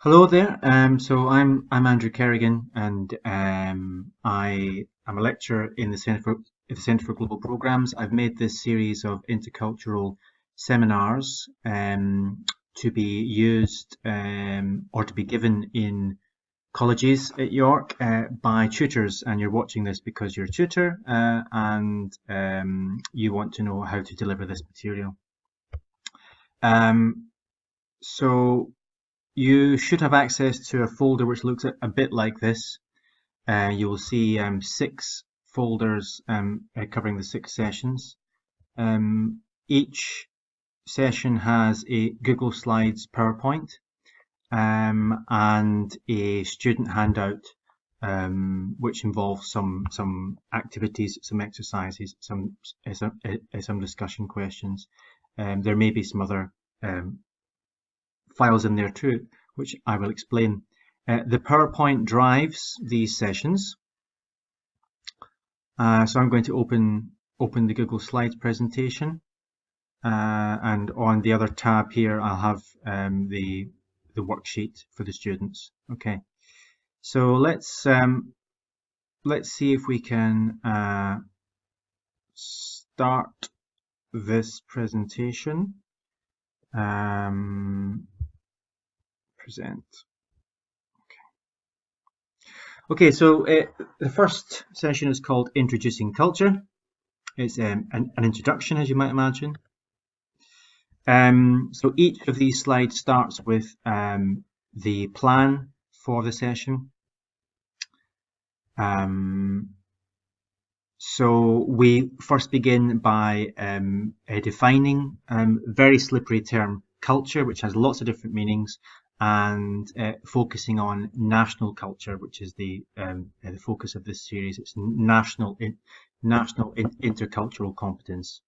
Hello there. So I'm Andrew Kerrigan, and I am a lecturer in the Centre for Global Programs. I've made this series of intercultural seminars to be used or to be given in colleges at York by tutors. And you're watching this because you're a tutor and you want to know how to deliver this material. Um, so You should have access to a folder which looks a bit like this. You will see six folders covering the six sessions. Each session has a Google Slides PowerPoint and a student handout which involves some activities, some exercises, some discussion questions. There may be some other files in there too, which I will explain. The PowerPoint drives these sessions. So I'm going to open the Google Slides presentation, and on the other tab here I'll have the worksheet for the students. Okay, so let's see if we can start this presentation. Present. Okay, so the first session is called Introducing Culture. It's an introduction, as you might imagine. So each of these slides starts with the plan for the session. So we first begin by defining a very slippery term, culture, which has lots of different meanings, and focusing on national culture, which is the focus of this series. It's national intercultural competence.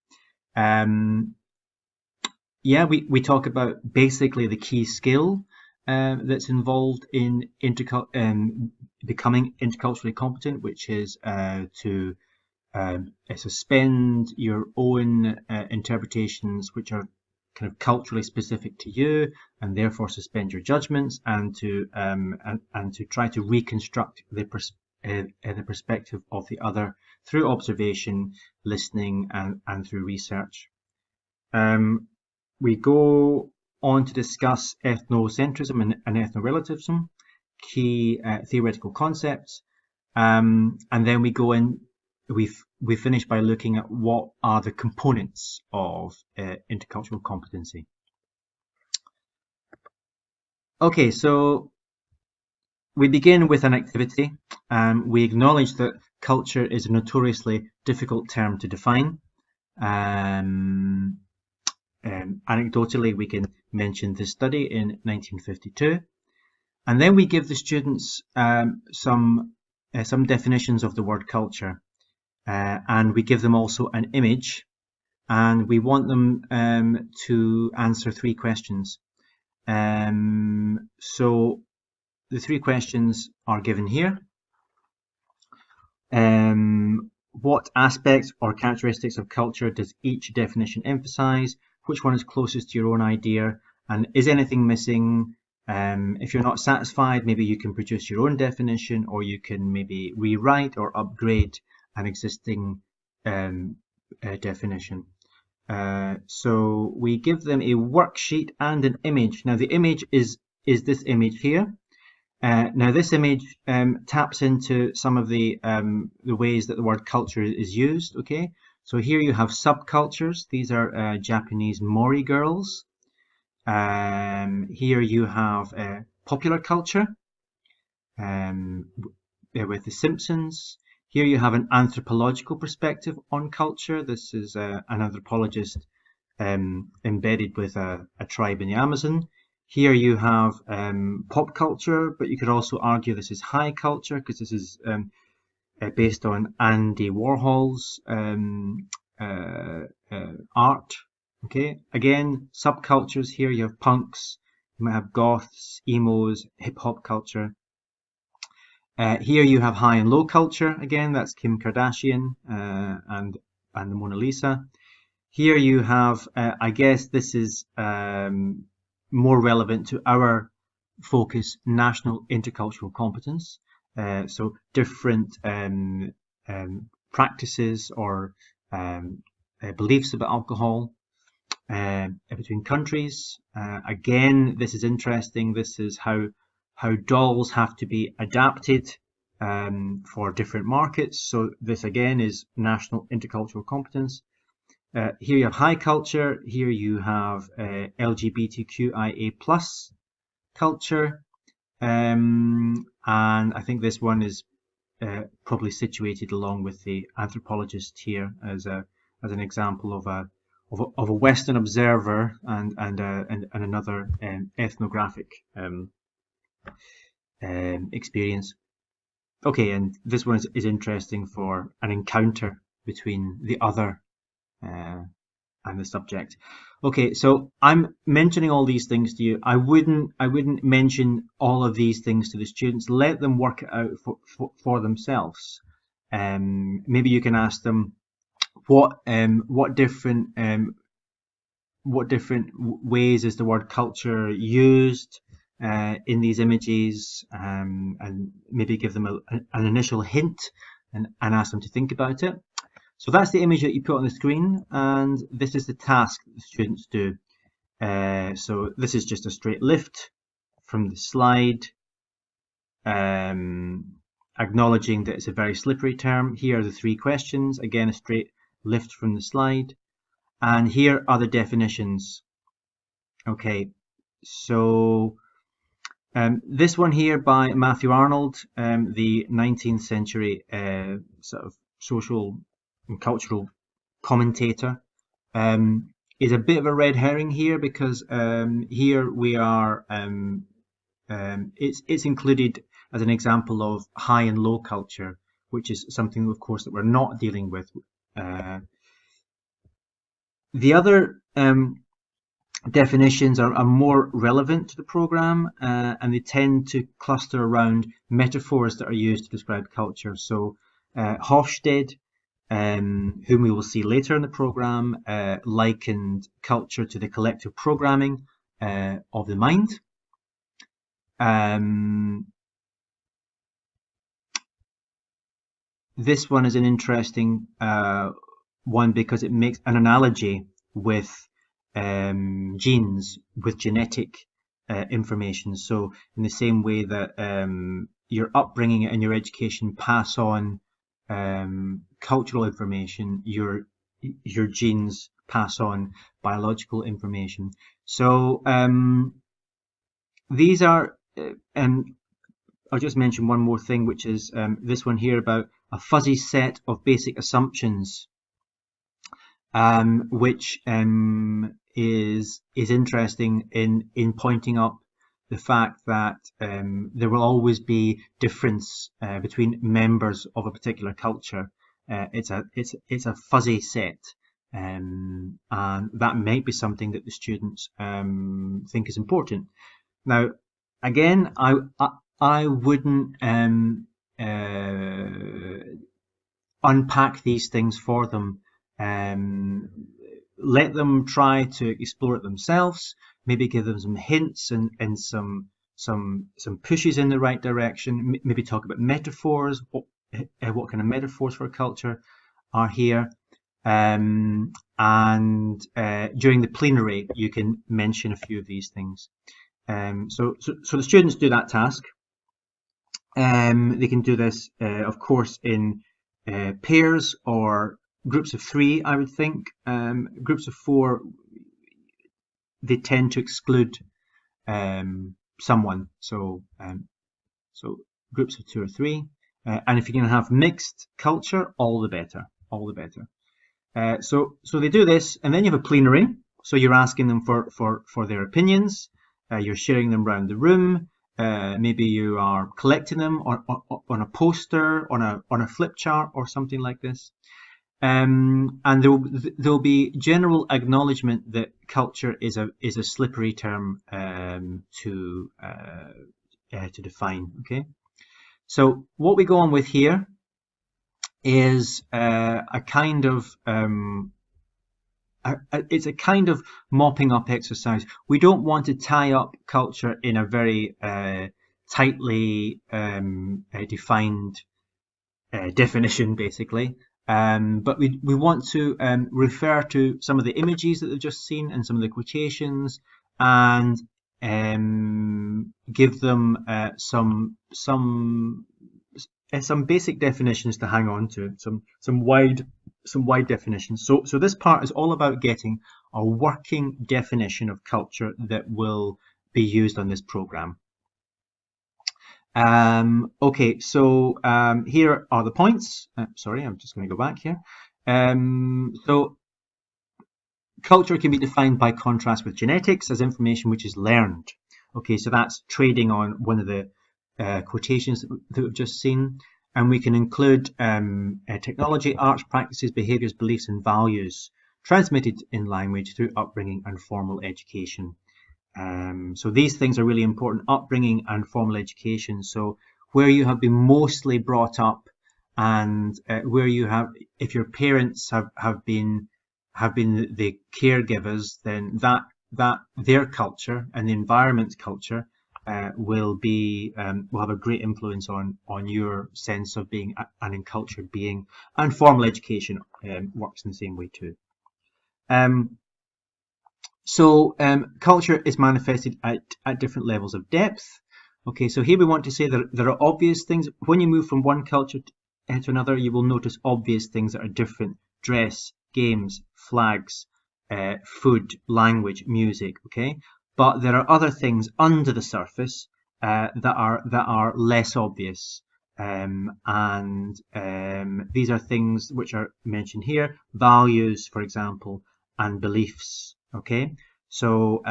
We talk about basically the key skill that's involved in becoming interculturally competent, which is to suspend your own interpretations, which are kind of culturally specific to you, and therefore suspend your judgments, and to try to reconstruct the perspective of the other through observation, listening, and through research. We go on to discuss ethnocentrism and ethnorelativism, key theoretical concepts, and then we go in. We finish by looking at what are the components of intercultural competency. Okay, so we begin with an activity. We acknowledge that culture is a notoriously difficult term to define. Anecdotally, we can mention this study in 1952. And then we give the students some definitions of the word culture. And we give them also an image, and we want them to answer three questions. So the three questions are given here. What aspects or characteristics of culture does each definition emphasize? Which one is closest to your own idea? And is anything missing? If you're not satisfied, maybe you can produce your own definition, or you can maybe rewrite or upgrade an existing definition. So we give them a worksheet and an image. Now the image is this image here. Now this image taps into some of the ways that the word culture is used. Okay, so here you have subcultures. These are Japanese Mori girls. Here you have popular culture with the Simpsons. Here you have an anthropological perspective on culture. This is an anthropologist embedded with a tribe in the Amazon. Here you have pop culture, but you could also argue this is high culture, because this is based on Andy Warhol's art. Okay, again, subcultures. Here you have punks, you might have goths, emos, hip hop culture. Here you have high and low culture. Again, that's Kim Kardashian and the Mona Lisa. Here you have, I guess this is more relevant to our focus national intercultural competence. So different practices or beliefs about alcohol between countries. Again, this is interesting. This is how dolls have to be adapted for different markets. So this again is national intercultural competence. Here you have high culture. Here you have LGBTQIA+ culture, and I think this one is probably situated along with the anthropologist here as an example of a Western observer and another ethnographic experience. Okay, and this one is interesting for an encounter between the other and the subject. Okay, so I'm mentioning all these things to you. I wouldn't mention all of these things to the students. Let them work it out for themselves. Maybe you can ask them what different ways is the word culture used in these images, and maybe give them an initial hint and ask them to think about it. So that's the image that you put on the screen, and this is the task that the students do. So this is just a straight lift from the slide, acknowledging that it's a very slippery term. Here are the 3 questions, again a straight lift from the slide, and here are the definitions. Okay, so this one here by Matthew Arnold, the 19th century sort of social and cultural commentator, is a bit of a red herring here, because here we are, it's included as an example of high and low culture, which is something, of course, that we're not dealing with. The other definitions are more relevant to the program, and they tend to cluster around metaphors that are used to describe culture. So Hofstede, whom we will see later in the program, likened culture to the collective programming of the mind. This one is an interesting one because it makes an analogy with genes, with genetic information. So in the same way that your upbringing and your education pass on cultural information, your genes pass on biological information. So these are, I'll just mention one more thing, which is this one here about a fuzzy set of basic assumptions, which is interesting in pointing up the fact that there will always be difference between members of a particular culture. It's a fuzzy set, and that might be something that the students think is important. Now, again, I wouldn't unpack these things for them. Let them try to explore it themselves. Maybe give them some hints and some pushes in the right direction. Maybe talk about metaphors. What kind of metaphors for culture are here? And during the plenary, you can mention a few of these things. So the students do that task. They can do this, of course, in pairs or groups of 3, I would think. Groups of 4, they tend to exclude someone. So groups of 2 or 3. And if you can have mixed culture, all the better. All the better. So they do this, and then you have a plenary. So you're asking them for their opinions. You're sharing them around the room. Maybe you are collecting them on a poster, on a flip chart, or something like this. And there'll be general acknowledgement that culture is a slippery term to define. Okay, so what we go on with here is a kind of it's a kind of mopping up exercise. We don't want to tie up culture in a very tightly defined definition, basically. But we want to refer to some of the images that they've just seen and some of the quotations, and give them some basic definitions to hang on to, some wide definitions. So this part is all about getting a working definition of culture that will be used on this program. Okay, so here are the points. Sorry, I'm just going to go back here. So culture can be defined by contrast with genetics as information which is learned. Okay, so that's trading on one of the quotations that we've just seen. And we can include technology, arts, practices, behaviours, beliefs and values transmitted in language through upbringing and formal education. So these things are really important, upbringing and formal education. So where you have been mostly brought up, and where you have, if your parents have been the caregivers, then that their culture and the environment's culture will have a great influence on your sense of being an encultured being. And formal education works in the same way too. So culture is manifested at different levels of depth. Okay, so here we want to say that there are obvious things. When you move from one culture to another, you will notice obvious things that are different: dress, games, flags, food, language, music. Okay, but there are other things under the surface that are less obvious, and these are things which are mentioned here: values, for example, and beliefs. Okay, so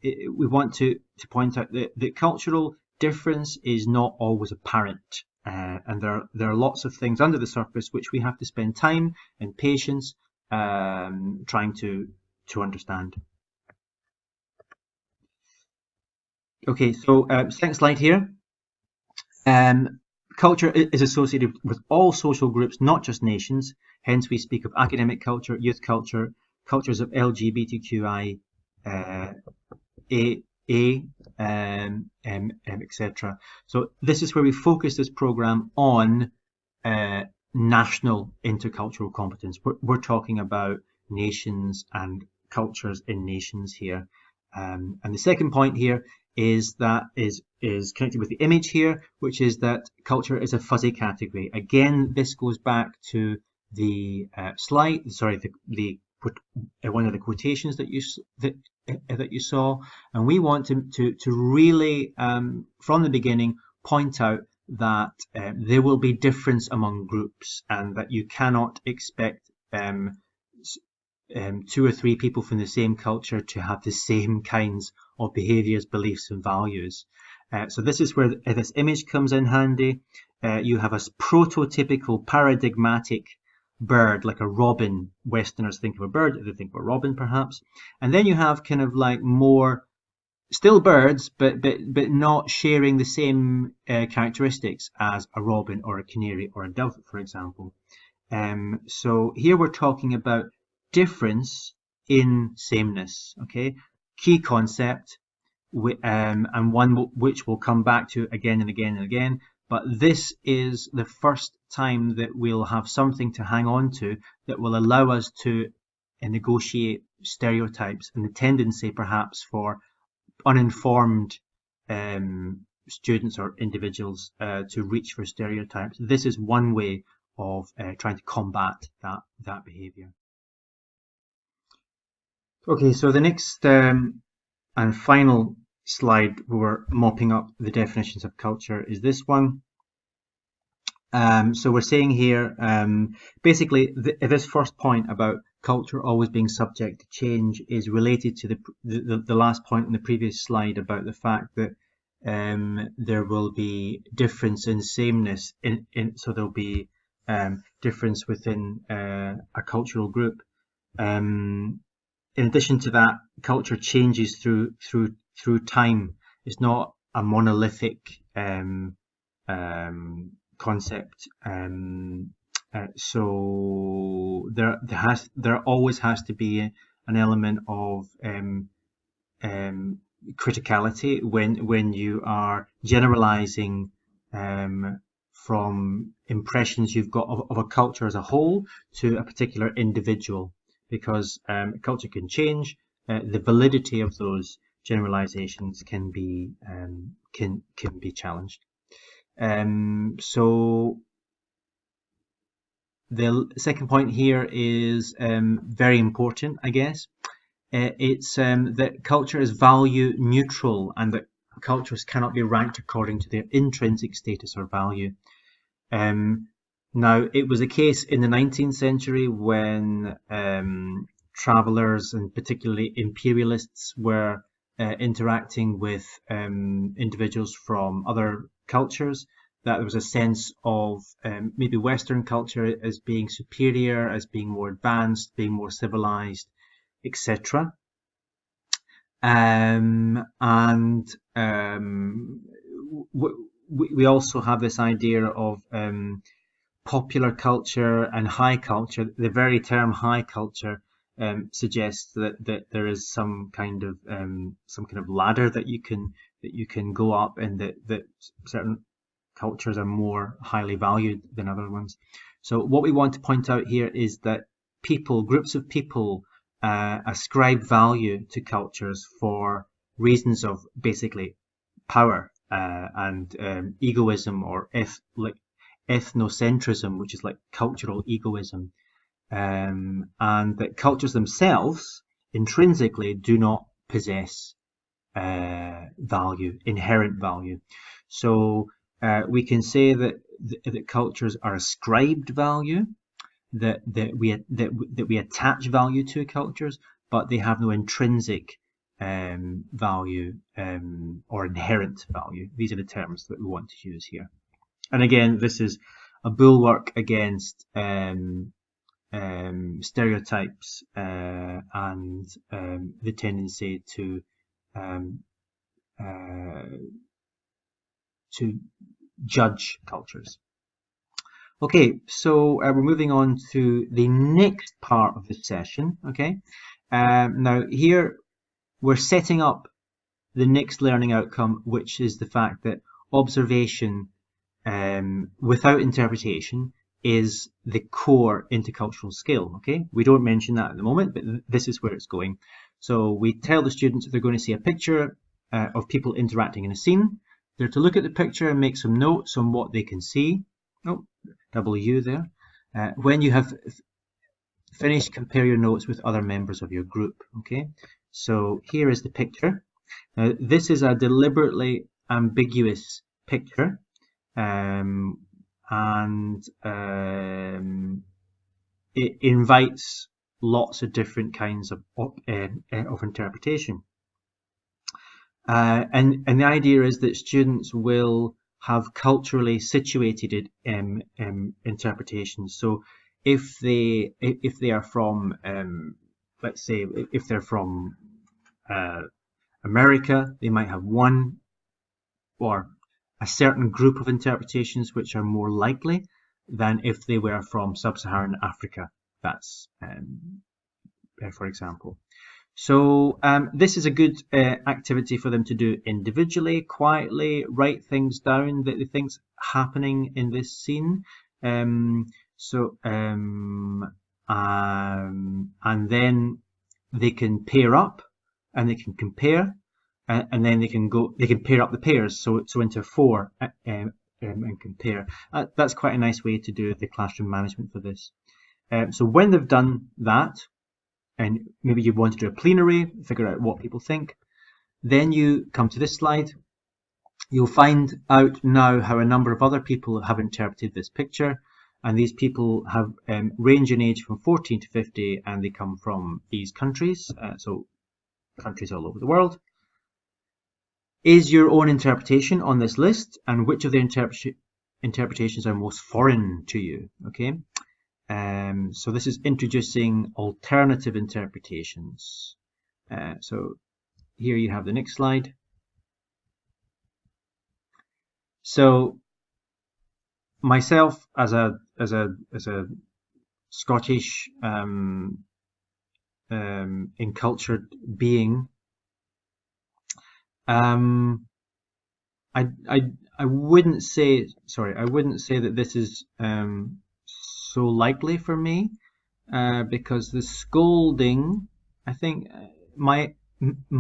we want to point out that the cultural difference is not always apparent, and there are lots of things under the surface which we have to spend time and patience trying to understand. Okay, so next slide here. Culture is associated with all social groups, not just nations. Hence, we speak of academic culture, youth culture, cultures of LGBTQI, etc. So this is where we focus this program on national intercultural competence. We're talking about nations and cultures in nations here. And the second point here is connected with the image here, which is that culture is a fuzzy category. Again, this goes back to the slide. Sorry, one of the quotations that you saw, and we want to really from the beginning point out that there will be difference among groups, and that you cannot expect 2 or 3 people from the same culture to have the same kinds of behaviours, beliefs and values. So this is where this image comes in handy. You have a prototypical paradigmatic bird, like a robin. Westerners think of a bird, they think of a robin perhaps. And then you have kind of like more still birds, but not sharing the same characteristics as a robin or a canary or a dove, for example. So here we're talking about difference in sameness. Okay, key concept, and one which we'll come back to again and again and again. But this is the first time that we'll have something to hang on to that will allow us to negotiate stereotypes and the tendency perhaps for uninformed students or individuals to reach for stereotypes. This is one way of trying to combat that behaviour. Okay, so the next and final slide where we're mopping up the definitions of culture is this one. So we're saying here, basically, this first point about culture always being subject to change is related to the last point in the previous slide about the fact that there will be difference in sameness, so there'll be difference within a cultural group. In addition to that, culture changes through time. It's not a monolithic concept. So there always has to be an element of criticality when you are generalizing from impressions you've got of a culture as a whole to a particular individual, because culture can change. The validity of those generalizations can be challenged. So the second point here is very important, I guess. It's that culture is value neutral, and that cultures cannot be ranked according to their intrinsic status or value. Now, it was a case in the 19th century when travelers, and particularly imperialists, were interacting with individuals from other cultures, that there was a sense of maybe Western culture as being superior, as being more advanced, being more civilized, etc. We also have this idea of popular culture and high culture. The very term high culture suggests that there is some kind of ladder that you can go up, and that certain cultures are more highly valued than other ones. So what we want to point out here is that groups of people ascribe value to cultures for reasons of basically power and egoism, or ethnocentrism, which is like cultural egoism, and that cultures themselves intrinsically do not possess inherent value. So we can say that cultures are ascribed value, that we attach value to cultures, but they have no intrinsic value or inherent value. These are the terms that we want to use here. And again, this is a bulwark against stereotypes and the tendency to judge cultures. Okay, so we're moving on to the next part of this session. Okay, now here we're setting up the next learning outcome, which is the fact that observation without interpretation is the core intercultural skill. Okay, we don't mention that at the moment, but this is where it's going. So we tell the students if they're going to see a picture of people interacting in a scene, they're to look at the picture and make some notes on what they can see. Oh, W there. When you have finished, compare your notes with other members of your group. Okay, so here is the picture. Now, this is a deliberately ambiguous picture, and it invites lots of different kinds of interpretation. And the idea is that students will have culturally situated interpretations. So if they are from, let's say, if they're from America, they might have one or a certain group of interpretations which are more likely than if they were from sub-Saharan Africa. That's for example. So this is a good activity for them to do individually, quietly, write things down that they think's happening in this scene. And then they can pair up and they can compare, and then they can pair up the pairs, so into 4 and compare. That's quite a nice way to do the classroom management for this. So when they've done that, and maybe you want to do a plenary, figure out what people think, then you come to this slide. You'll find out now how a number of other people have interpreted this picture, and these people have range in age from 14 to 50, and they come from these countries, so countries all over the world. Is your own interpretation on this list, and which of the interpretations are most foreign to you? Okay. So this is introducing alternative interpretations. So here you have the next slide. So myself as a a Scottish encultured being, I wouldn't say that this is so likely for me, because the scolding, I think, my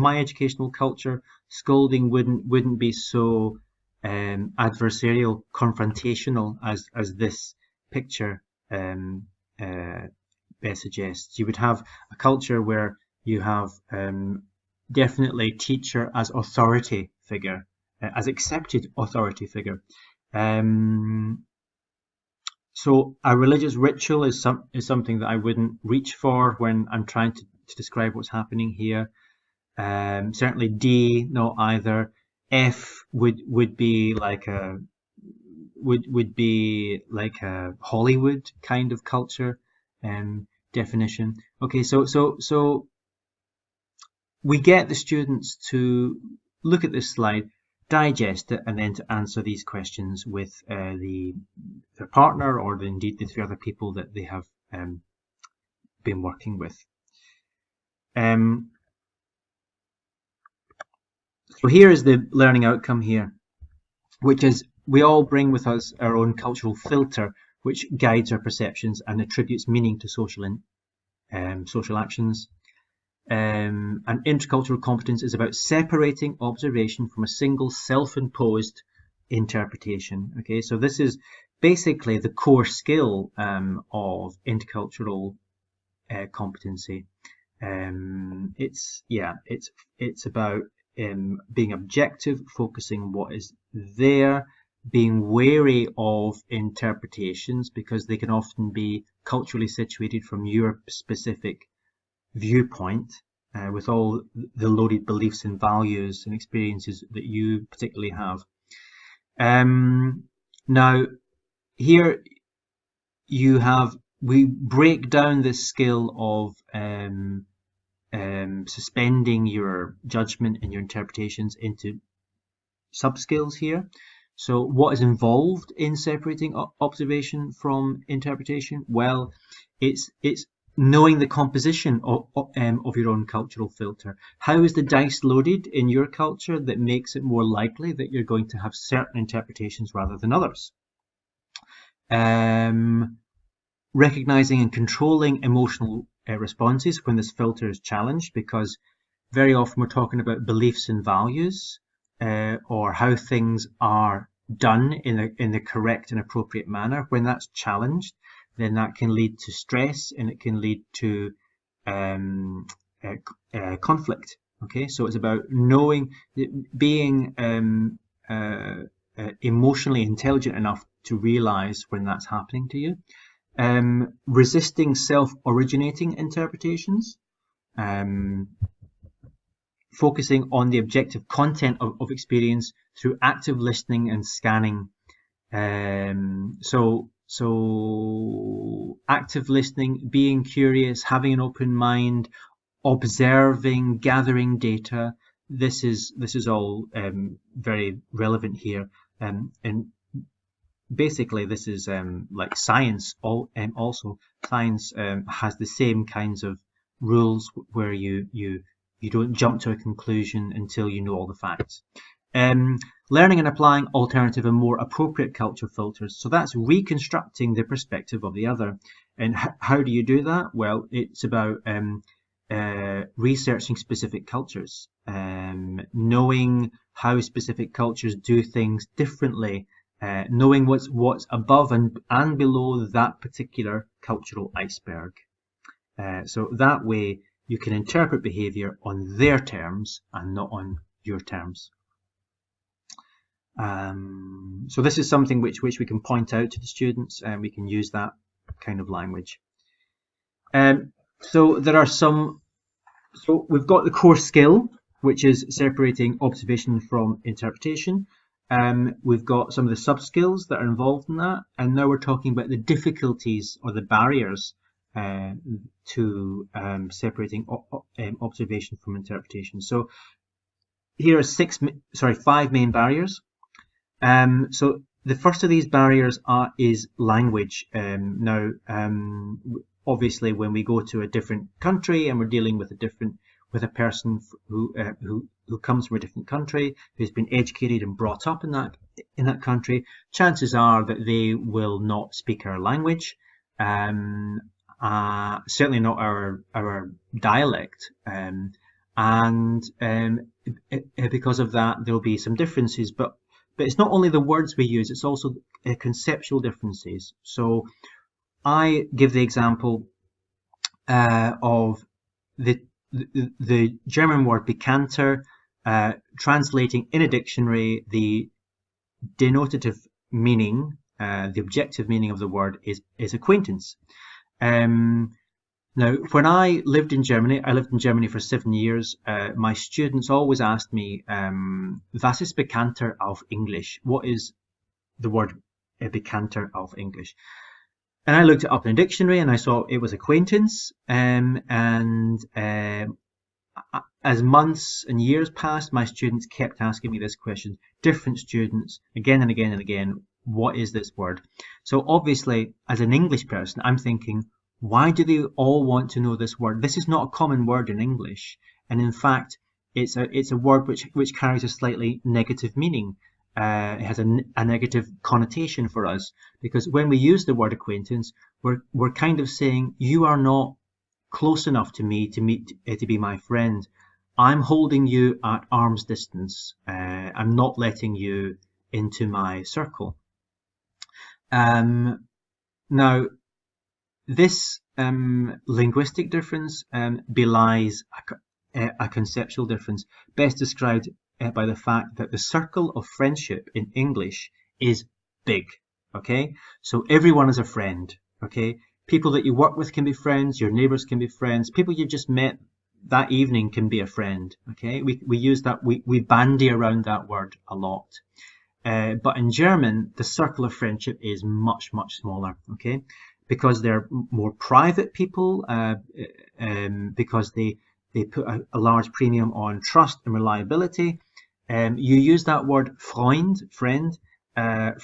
educational culture, scolding wouldn't be so adversarial, confrontational as this picture best suggests. You would have a culture where you have definitely teacher as authority figure, as accepted authority figure. So a religious ritual is something that I wouldn't reach for when I'm trying to describe what's happening here. Certainly D, not either. F would be like a Hollywood kind of culture definition. Okay, so we get the students to look at this slide, digest it, and then to answer these questions with their partner, or indeed the 3 other people that they have been working with. So here is the learning outcome here, which is we all bring with us our own cultural filter, which guides our perceptions and attributes meaning to social actions. And intercultural competence is about separating observation from a single self-imposed interpretation. Okay, so this is basically the core skill of intercultural competency. It's about being objective, focusing on what is there, being wary of interpretations because they can often be culturally situated from your specific viewpoint, with all the loaded beliefs and values and experiences that you particularly have. Now, here we break down this skill of suspending your judgment and your interpretations into sub-skills here. So what is involved in separating observation from interpretation? Well, it's knowing the composition of your own cultural filter. How is the dice loaded in your culture that makes it more likely that you're going to have certain interpretations rather than others? Recognizing and controlling emotional responses when this filter is challenged, because very often we're talking about beliefs and values, or how things are done in the correct and appropriate manner. When that's challenged, then that can lead to stress and it can lead to conflict. Okay, so it's about being emotionally intelligent enough to realize when that's happening to you. Resisting self-originating interpretations, focusing on the objective content of experience through active listening and scanning. So active listening, being curious, having an open mind, observing, gathering data. This is all very relevant here, and basically this is like science. Also, science has the same kinds of rules where you don't jump to a conclusion until you know all the facts. Learning and applying alternative and more appropriate culture filters. So that's reconstructing the perspective of the other. And how do you do that? Well, it's about researching specific cultures, knowing how specific cultures do things differently, knowing what's above and below that particular cultural iceberg. So that way you can interpret behavior on their terms and not on your terms. So this is something which we can point out to the students, and we can use that kind of language. So there are some. So we've got the core skill, which is separating observation from interpretation. We've got some of the sub-skills that are involved in that, and now we're talking about the difficulties or the barriers to separating observation from interpretation. So here are 5 main barriers. So the first of these barriers is language. Now, obviously, when we go to a different country and we're dealing with a person who comes from a different country, who's been educated and brought up in that country, chances are that they will not speak our language. Certainly not our dialect, and because of that, there'll be some differences. But it's not only the words we use; it's also conceptual differences. So I give the example of the German word Bekannter, translating in a dictionary, the denotative meaning, the objective meaning of the word is acquaintance. Now, when I lived in Germany for 7 years. My students always asked me, "Was ist Bekannter auf English?" What is the word Bekannter auf English? And I looked it up in a dictionary and I saw it was acquaintance. As months and years passed, my students kept asking me this question. Different students, again and again and again, what is this word? So obviously, as an English person, I'm thinking, why do they all want to know this word? This is not a common word in English. And in fact, it's a word which carries a slightly negative meaning. It has a negative connotation for us, because when we use the word acquaintance, we're kind of saying, you are not close enough to me to be my friend. I'm holding you at arm's distance. I'm not letting you into my circle. Now, this linguistic difference belies a conceptual difference, best described by the fact that the circle of friendship in English is big. Okay, so everyone is a friend. Okay, people that you work with can be friends, your neighbors can be friends, people you just met that evening can be a friend. Okay, we use that, we bandy around that word a lot. But in German, the circle of friendship is much, much smaller. Okay, because they're more private people, because they put a large premium on trust and reliability. You use that word friend,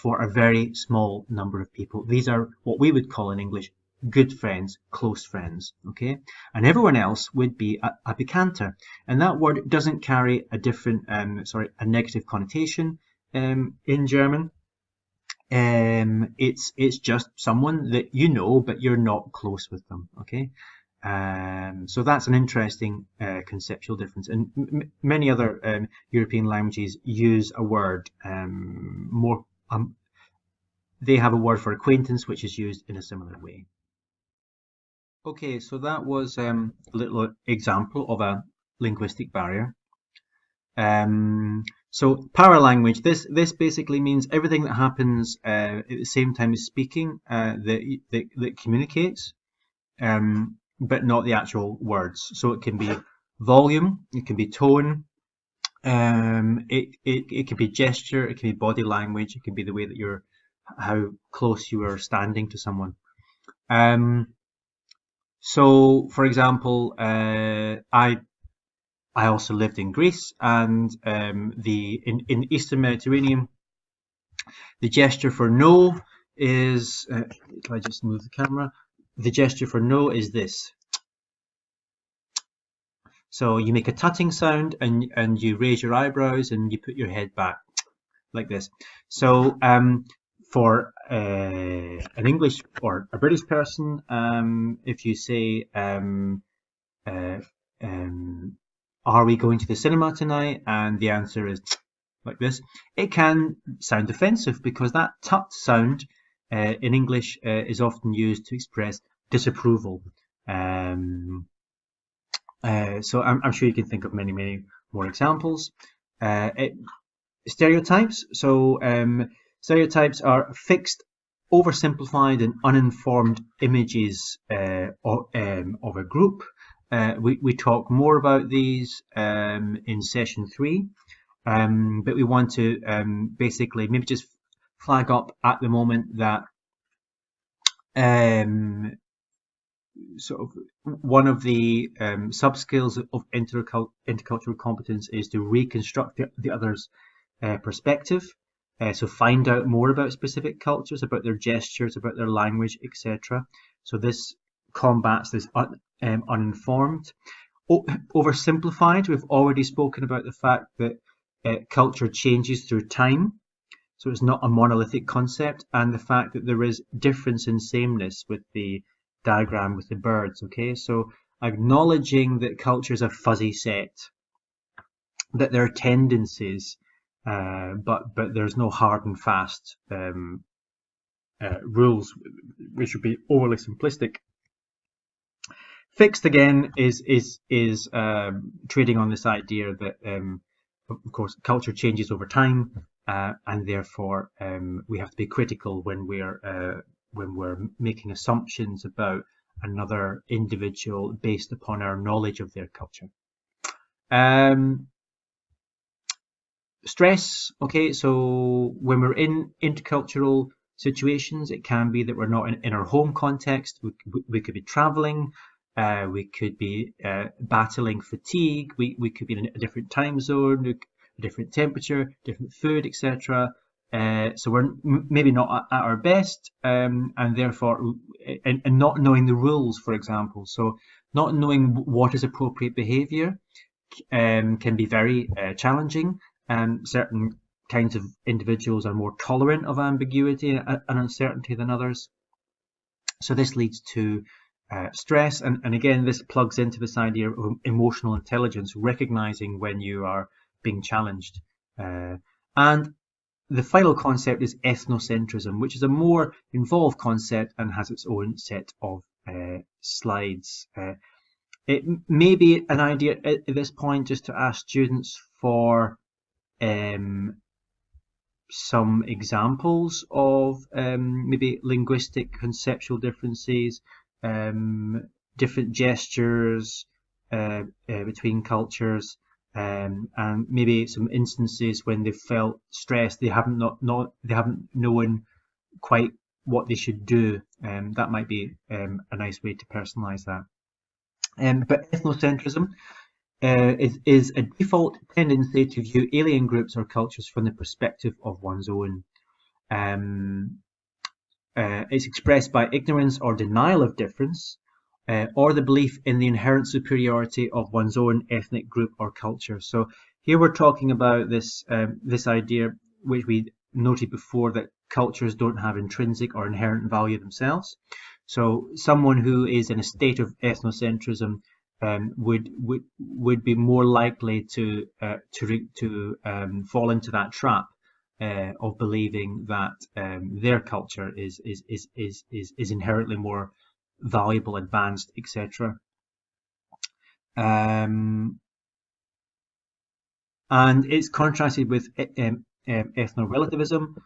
for a very small number of people. These are what we would call in English good friends, close friends. Okay, and everyone else would be a Bekannter, and that word doesn't carry a different, a negative connotation in German. It's just someone that you know, but you're not close with them. Okay, so that's an interesting conceptual difference. And many other European languages use a word more. They have a word for acquaintance, which is used in a similar way. Okay, so that was a little example of a linguistic barrier. So paralanguage, this basically means everything that happens at the same time as speaking that communicates, but not the actual words. So it can be volume, it can be tone, it can be gesture, it can be body language, it can be the way that how close you are standing to someone. So, for example, I also lived in Greece, and in Eastern Mediterranean, the gesture for no is, if I just move the camera, the gesture for no is this. So you make a tutting sound and you raise your eyebrows and you put your head back like this. So for an English or a British person, if you say, are we going to the cinema tonight? And the answer is like this. It can sound offensive because that tut sound in English is often used to express disapproval. So I'm sure you can think of many, many more examples. Stereotypes. So stereotypes are fixed, oversimplified and uninformed images of a group. We talk more about these in session 3, but we want to basically maybe just flag up at the moment that sort of one of the sub-skills of intercultural competence is to reconstruct the other's perspective. So find out more about specific cultures, about their gestures, about their language, etc. So this combats this uninformed. Oversimplified, we've already spoken about the fact that culture changes through time. So it's not a monolithic concept, and the fact that there is difference in sameness with the diagram with the birds. Okay, so acknowledging that culture is a fuzzy set, that there are tendencies, but there's no hard and fast rules, which would be overly simplistic. Fixed again is trading on this idea that of course culture changes over time, and therefore we have to be critical when we're making assumptions about another individual based upon our knowledge of their culture. Stress. Okay, so when we're in intercultural situations, it can be that we're not in our home context. We could be traveling. We could be battling fatigue. We could be in a different time zone, a different temperature, different food, etc. So we're maybe not at our best, and therefore, and not knowing the rules, for example. So not knowing what is appropriate behaviour can be very challenging. Certain kinds of individuals are more tolerant of ambiguity and uncertainty than others. So this leads to stress, and again, this plugs into this idea of emotional intelligence, recognizing when you are being challenged. And the final concept is ethnocentrism, which is a more involved concept and has its own set of slides. It may be an idea at this point just to ask students for some examples of maybe linguistic conceptual differences, different gestures between cultures, and maybe some instances when they felt stressed, they haven't known quite what they should do. That might be a nice way to personalize that. But ethnocentrism is a default tendency to view alien groups or cultures from the perspective of one's own. It's expressed by ignorance or denial of difference, or the belief in the inherent superiority of one's own ethnic group or culture. So here we're talking about this idea, which we noted before, that cultures don't have intrinsic or inherent value themselves. So someone who is in a state of ethnocentrism would be more likely to fall into that trap of believing that their culture is inherently more valuable, advanced, etc. And it's contrasted with ethno-relativism,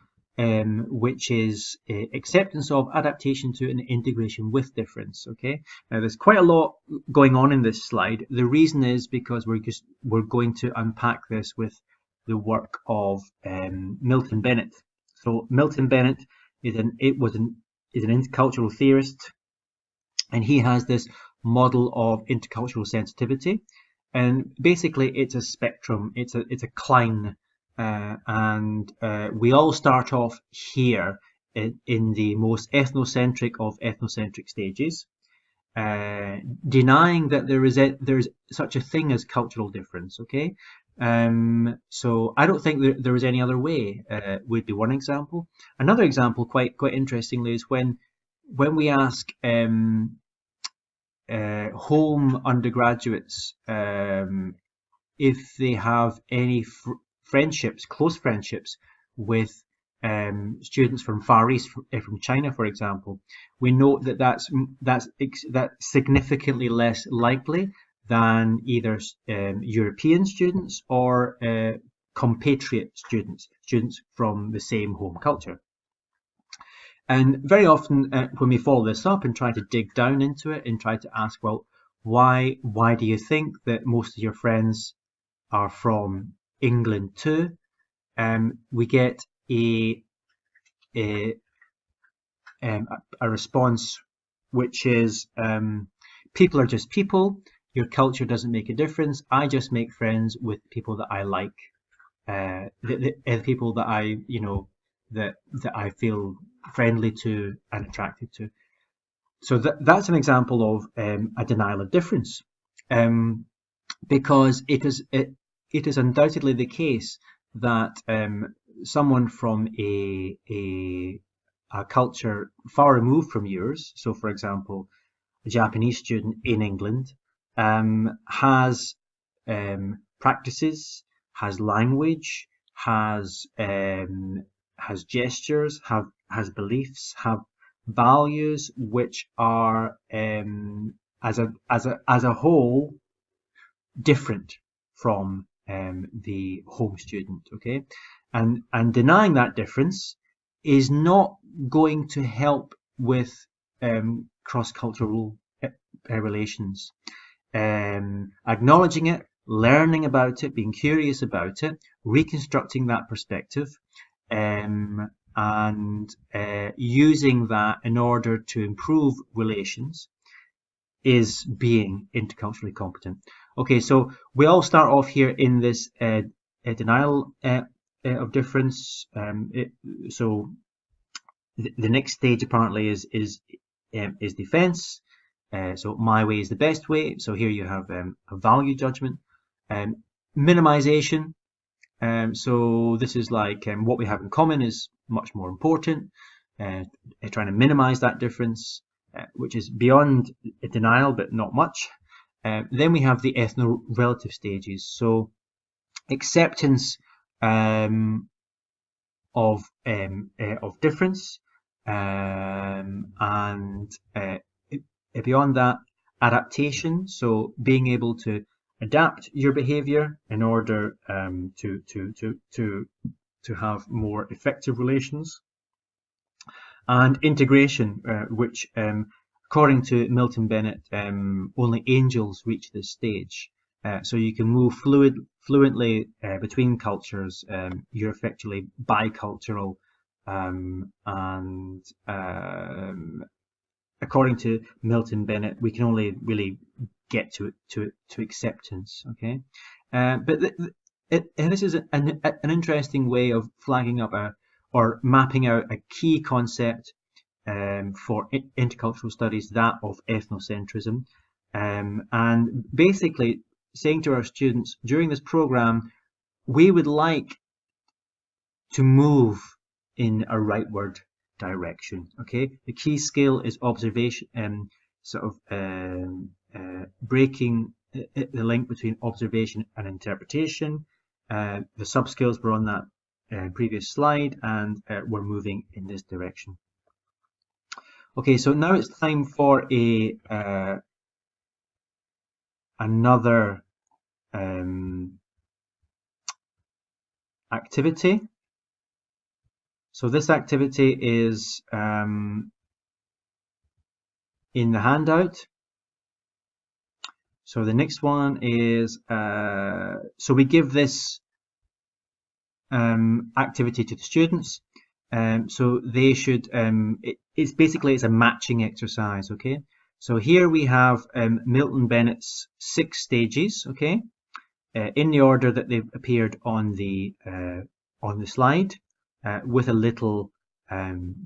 which is acceptance of, adaptation to, and integration with difference. Okay, now there's quite a lot going on in this slide. The reason is because we're going to unpack this with the work of Milton Bennett. So Milton Bennett is an intercultural theorist, and he has this model of intercultural sensitivity, and basically it's a spectrum. It's a cline. And we all start off here in the most ethnocentric of ethnocentric stages, denying that there's such a thing as cultural difference. Okay, so I don't think there is any other way. Would be one example. Another example, quite interestingly, is when we ask home undergraduates if they have any close friendships with students from Far East, from China, for example. We note that that's significantly less likely than either European students or compatriot students from the same home culture. And very often when we follow this up and try to dig down into it and try to ask, well, why do you think that most of your friends are from England too? We get a response which is, people are just people. Your culture doesn't make a difference. I just make friends with people that I like. the people that I, that I feel friendly to and attracted to. So that's an example of a denial of difference, because it is undoubtedly the case that someone from a culture far removed from yours, so for example, a Japanese student in England, has practices, has language, has gestures, has beliefs, have values which are as a whole different from the home student. Okay, and denying that difference is not going to help with cross-cultural relations. Acknowledging it, learning about it, being curious about it, reconstructing that perspective, and using that in order to improve relations is being interculturally competent. Okay, so we all start off here in this denial of difference. So the next stage apparently is defense. So my way is the best way. So here you have a value judgment. Minimization. So this is like what we have in common is much more important. Trying to minimize that difference, which is beyond denial, but not much. Then we have the ethno-relative stages. So acceptance of difference, and beyond that, adaptation. So being able to adapt your behavior in order to have more effective relations, and integration, which according to Milton Bennett, only angels reach this stage. So you can move fluently between cultures. You're effectively bicultural, and according to Milton Bennett, we can only really get to acceptance. Okay, but this is an interesting way of flagging up or mapping out a key concept for intercultural studies, that of ethnocentrism, and basically saying to our students during this program, we would like to move in a rightward direction. Okay, the key skill is observation, breaking the link between observation and interpretation. The sub skills were on that previous slide, and we're moving in this direction. Okay, so now it's time for another activity. So this activity is in the handout. So the next one is, so we give this activity to the students. So they should, it's a matching exercise. Okay, so here we have Milton Bennett's 6 stages. Okay, in the order that they've appeared on the slide, with a little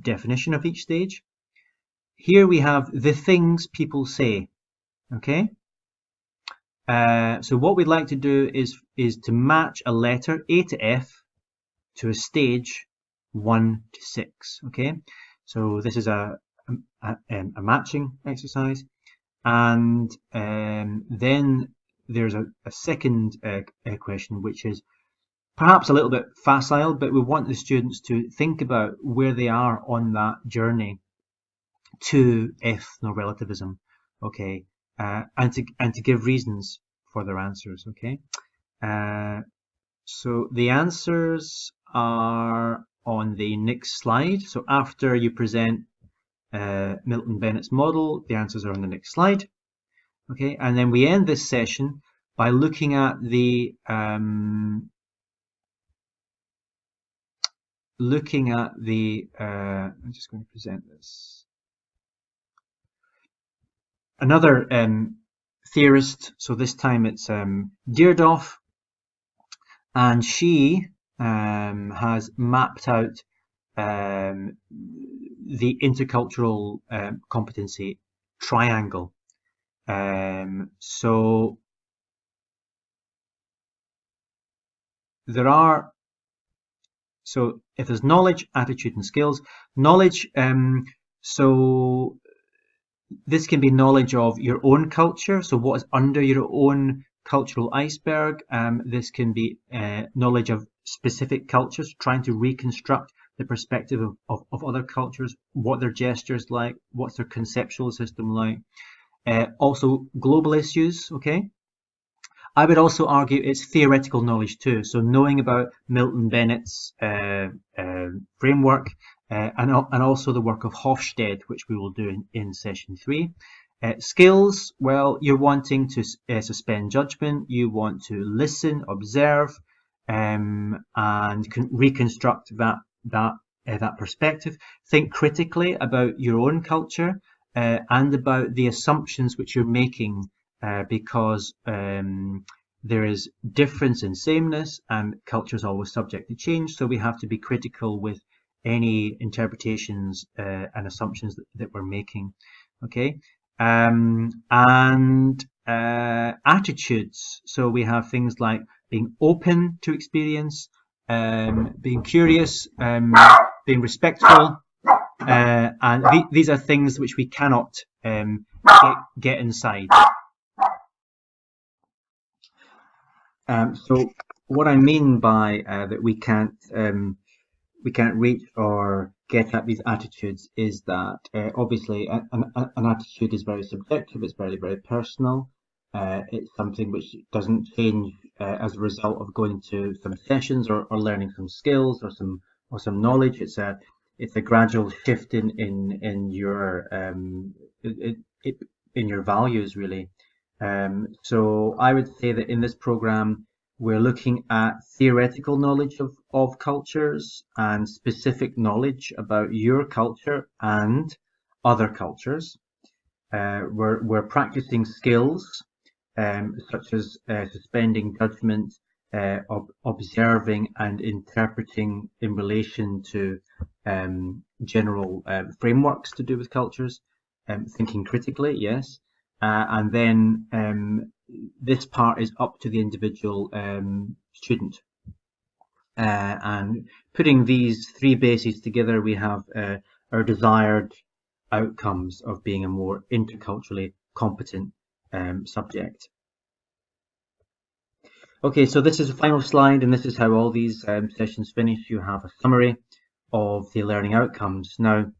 definition of each stage. Here we have the things people say. Okay, so what we'd like to do is to match a letter A to F to a stage 1 to 6. Okay, so this is a matching exercise, and then there's a second question, which is perhaps a little bit facile, but we want the students to think about where they are on that journey to ethno-relativism. Okay, and to give reasons for their answers. Okay, so the answers are on the next slide. So after you present Milton Bennett's model, the answers are on the next slide. Okay, and then we end this session by looking at the I'm just going to present this. Another theorist, so this time it's Deardoff, and she has mapped out the intercultural competency triangle. So there are, so if there's knowledge, attitude, and skills, knowledge, so this can be knowledge of your own culture, so what is under your own cultural iceberg. This can be knowledge of specific cultures, trying to reconstruct the perspective of other cultures, what their gestures like, what's their conceptual system like. Also global issues, okay? I would also argue it's theoretical knowledge too. So knowing about Milton Bennett's framework and also the work of Hofstede, which we will do in session 3. Skills, well, you're wanting to suspend judgment. You want to listen, observe, and reconstruct that perspective. Think critically about your own culture and about the assumptions which you're making. Because there is difference in sameness, and culture is always subject to change, so we have to be critical with any interpretations and assumptions that we're making. Okay, and attitudes. So we have things like being open to experience, being curious, being respectful, and these are things which we cannot get inside. So what I mean by that we can't reach or get at these attitudes is that obviously an attitude is very subjective. It's very, very personal. It's something which doesn't change as a result of going to some sessions or learning some skills or some knowledge. It's a gradual shift in your in your values, really. So I would say that in this program, we're looking at theoretical knowledge of cultures and specific knowledge about your culture and other cultures. We're practicing skills such as suspending judgment, observing and interpreting in relation to general frameworks to do with cultures, thinking critically, yes. And then this part is up to the individual student. And putting these 3 bases together, we have our desired outcomes of being a more interculturally competent subject. Okay, so this is the final slide, and this is how all these sessions finish. You have a summary of the learning outcomes. Now,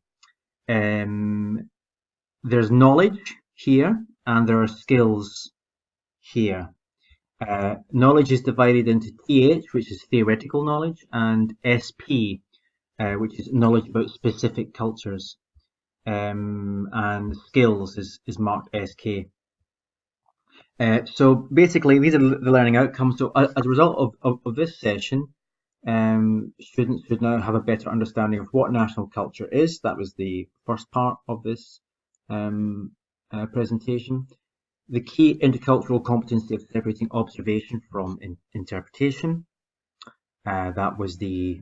there's knowledge here, and there are skills here. Knowledge is divided into TH, which is theoretical knowledge, and SP, which is knowledge about specific cultures. And skills is marked SK. So basically, these are the learning outcomes. So as a result of this session, students should now have a better understanding of what national culture is. That was the first part of this presentation. The key intercultural competency of separating observation from interpretation. That was the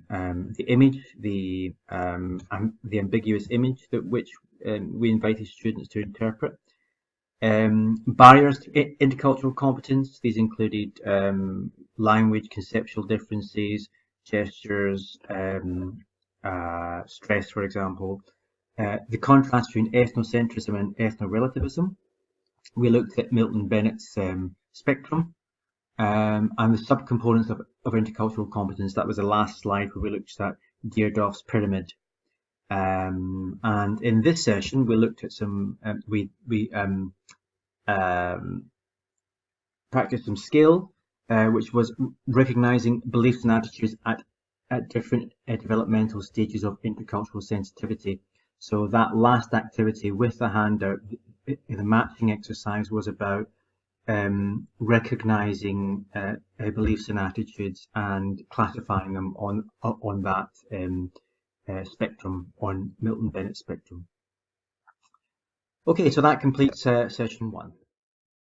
image, the ambiguous image which we invited students to interpret. Barriers to intercultural competence. These included language, conceptual differences, gestures, stress, for example. The contrast between ethnocentrism and ethno-relativism. We looked at Milton Bennett's spectrum and the subcomponents of intercultural competence. That was the last slide where we looked at Deardorff's pyramid. And in this session, we looked at some, we practiced some skill, which was recognizing beliefs and attitudes at different developmental stages of intercultural sensitivity. So that last activity with the handout, the matching exercise, was about recognizing beliefs and attitudes and classifying them on that spectrum, on Milton Bennett's spectrum. Okay, so that completes session 1.